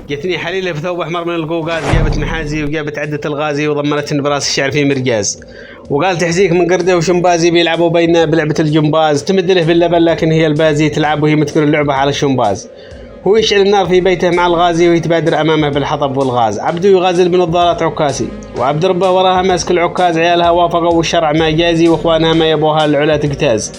جتني حليلة في ثوب أحمر من القوقاز، جابت محازي وجابت عدة الغازي وضمنتني براس الشعر في مرجاز، وقال تحزيك من قردة وشمبازي بيلعبوا بيننا بلعبة الجمباز، تمد له باللبن لكن هي البازي تلعب وهي متكر اللعبة على الشمباز. هو يشعل النار في بيته مع الغازي ويتبادر أمامه بالحطب والغاز. عبده يغازل بنظارات عكاسي وعبد ربه وراها ماسك العكاز، عيالها وافقوا والشرع ما جازي واخوانها ما يبوها العلا تجتاز.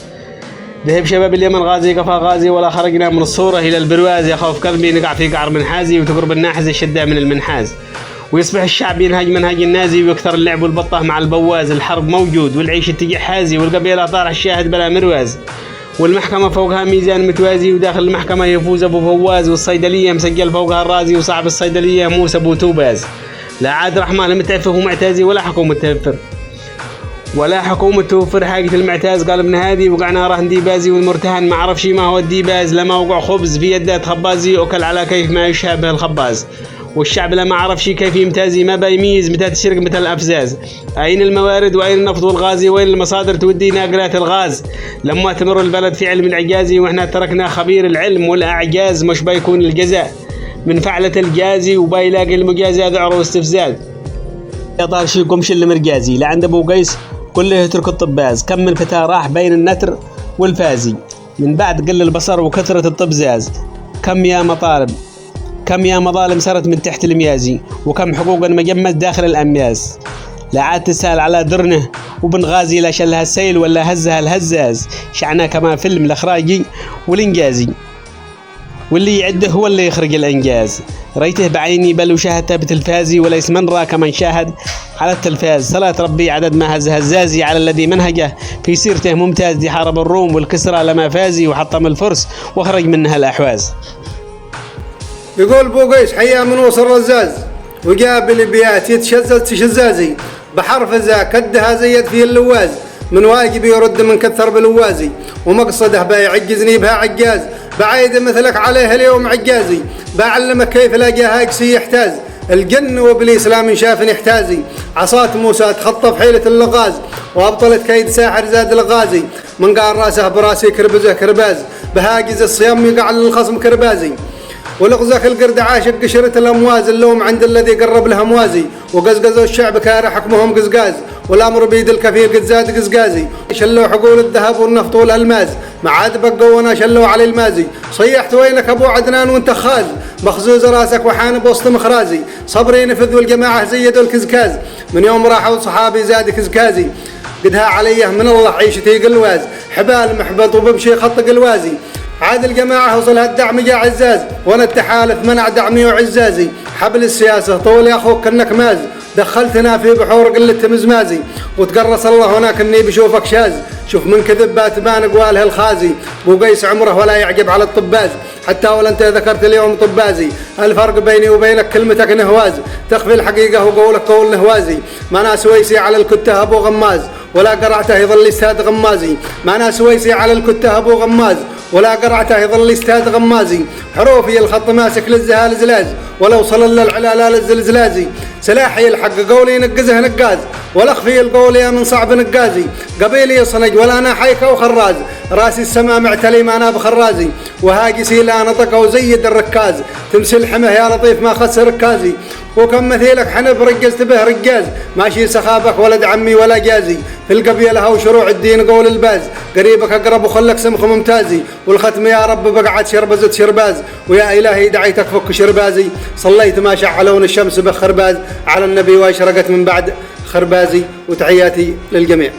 ذهب شباب اليمن غازي قفا غازي ولا خرجنا من الصورة إلى البرواز، يخاف قلبي نقع في قعر منحازي وتقرب الناحز الشدة من المنحاز. ويصبح الشعب ينهج منهج النازي ويكثر اللعب والبطة مع البواز. الحرب موجود والعيش اتجاه حازي والقبيلة طارح الشاهد بلا مرواز، والمحكمة فوقها ميزان متوازي وداخل المحكمة يفوز أبو فواز، والصيدلية مسجل فوقها الرازي وصعب الصيدلية موسى أبو توباز. لا عاد رحمن متعفف ومعتازي ولا حكومة تفر ولا حكومة توفر حاجة المعتاز. قال ابن هادي وقعنا رهن ديبازي والمرتهن ما عرف شي ما هو الديباز، لما وقع خبز في يدات خبازي أكل على كيف ما يشابه الخباز. والشعب لما عرف شي كيف يمتازي ما بيميز متى تشرق متى الأفزاز. أين الموارد وأين النفط والغازي وين المصادر تودي ناقلات الغاز، لما تمر البلد في علم العجازي وإحنا تركنا خبير العلم والأعجاز. مش بيكون الجزاء من فعلة الجازي وبيلاقي المجازي ذعر واستفزاز. يا طار شي قمش اللي مرجازي لعند أبو قيس كله يترك الطباز. كم من فتاة راح بين النتر والفازي من بعد قل البصر وكثرة الطبزاز. كم يا مطالب كم يا مظالم سرت من تحت الميازي، وكم حقوقا مجمس داخل الأمياز. لا عاد تسأل على درنه وبن غازي لا شلها السيل ولا هزها الهزاز. شعنا كما فيلم الإخراجي والإنجازي، واللي يعده هو اللي يخرج الإنجاز. ريته بعيني بل وشاهدته بتلفازي وليس من رأى كمن شاهد على التلفاز. صلاة ربي عدد ما هز هزازي على الذي منهجه في سيرته ممتاز. دي حارب الروم والكسرى لما فازي وحطم الفرس وخرج منها الأحواز. يقول بو قيس حيا من وصل رزاز وقابل البيات يتشزز تشزازي بحرف زا كدها زيد فيه اللواز. من واجب يرد من كثر بالوازي ومقصده بيعجزني بها عجاز. بعيد مثلك عليه اليوم عجازي بعلمك كيف لاقيها يكسي يحتاز. الجن وابليس لا من شاف يحتازي. عصات موسى تخطف حيلة اللغاز وابطلت كيد ساحر زاد الغازي. من قال راسه براسي كربزه كرباز بهاجز الصيام يقع للخصم كربازي. ولغزك القرد عاشق قشرة الأمواز اللوم عند الذي قرب لها موازي. وقزقزوا الشعب كاره حكمهم قزقاز والأمر بيد الكثير قد زاد قزقازي. شلوا حقول الذهب والنفط والألماز ما عاد بقوا وانا شلوا علي المازي. صيحت وينك أبو عدنان وانت خاز مخزوز راسك وحانب وسط مخرازي. صبري نفذ والجماعة زيدوا الكزكاز من يوم راحوا صحابي زاد كزكازي. قدها عليه من الله عيشتي قلواز حبال محبط وبمشي خط قلوازي. عاد الجماعة وصلها الدعم جا عزاز وانا التحالف منع دعمي وعزازي. حبل السياسة طول يا اخوك كنك ماز دخلتنا في بحور قلة مزمازي. وتقرص الله هناك اني بشوفك شاز. شوف من كذب باتبان قواله الخازي. بو قيس عمره ولا يعجب على الطباز حتى ولا انت ذكرت اليوم طبازي. الفرق بيني وبينك كلمتك نهواز تخفي الحقيقة وقولك قول نهوازي. ما انا سويسي على الكته ابو غماز ولا قرعته يظل استاذ غمازي. ما انا سويسي على الكته ابو غماز ولا قرعته يظل استاذ غمازي. حروفي الخط ماسك للزهال زلاز ولو صل للعلا للزلزلازي. سلاحي الحق قولي نقزه نقاز ولا اخفي القول يا من صعب نقازي. قبيلي يصنج ولا انا حيكه وخراز راسي السما معتلي ما انا بخرازي. وهاجسي لا نطق وزيد الركاز تمسل حمه يا لطيف ما خس ركازي. وكم مثيلك حنف رجزت به رجاز ماشي سخابك ولد عمي ولا جازي. في القبيلة وشروع الدين قول الباز قريبك اقرب وخلك سمخ ممتازي. والختم يا رب بقعد شربزة شرباز ويا الهي دعيتك فك شربازي. صليت ما شعلون الشمس بخرباز على النبي واشرقت من بعد خربازي. وتحياتي للجميع.